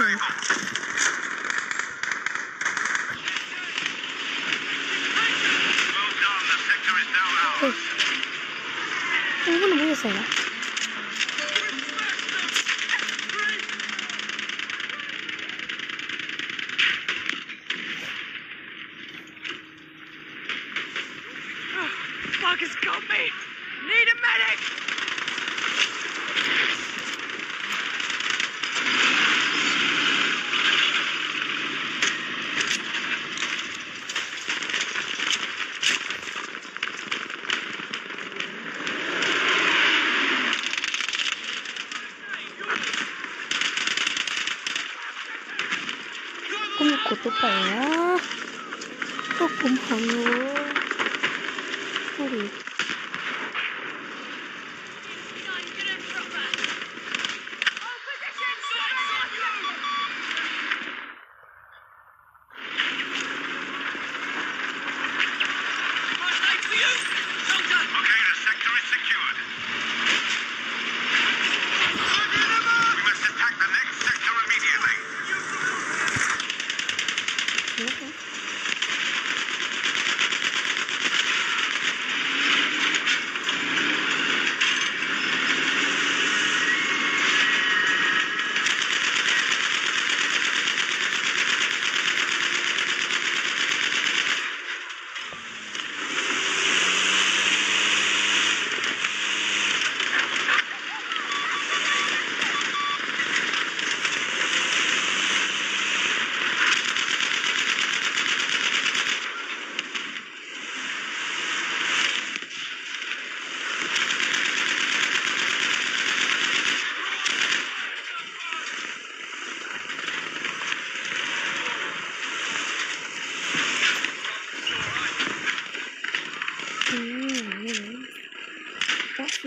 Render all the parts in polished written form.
เฮ้ยมันไม่ใส่ละFuck has got me! Need a medic! กูมีกดตัวไปนะก็คุมหังอยู่ไม่ดี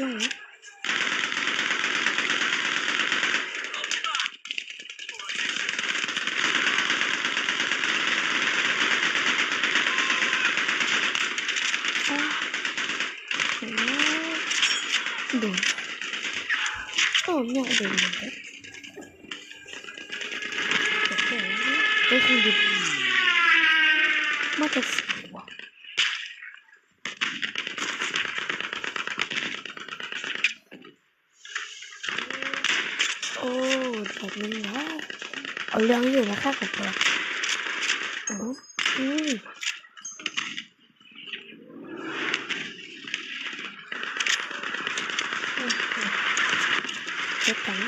ยังไงเด่นโอ้เนี่ยเด่นเลยโอเคได้คุณดิมาจากโอ้แบบนี้นะเอาเรื่องอยู่นะคะกับเราเจ็บตัง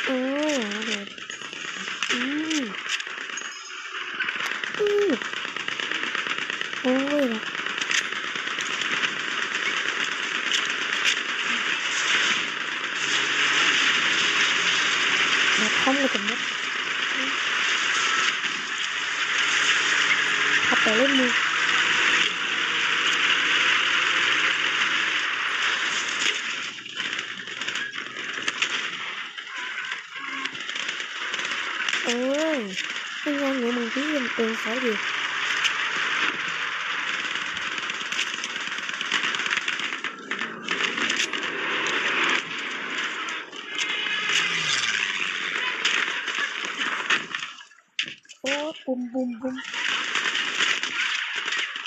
โอ้ยเด็ดโอ้ยทำเลยกันนะขับไปเล่นมือเอ้ยเป็นยังไงมึงที่ยังเป็นสายดีบุ้มบุ้มบุ้ม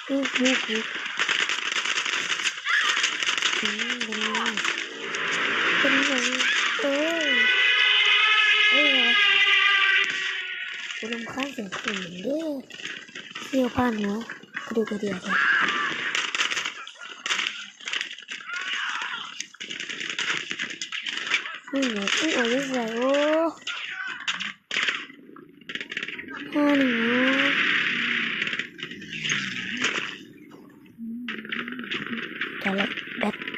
นี่บุ้มเป็นยังเอ้ยกูรำคาญเสียงคนเด้อเที่ยวผ่านเนาะกระดูกกระเดียดเลยนี่ไงเอาไว้ใส่โอ้ฮัลโหลจะเล็กแบต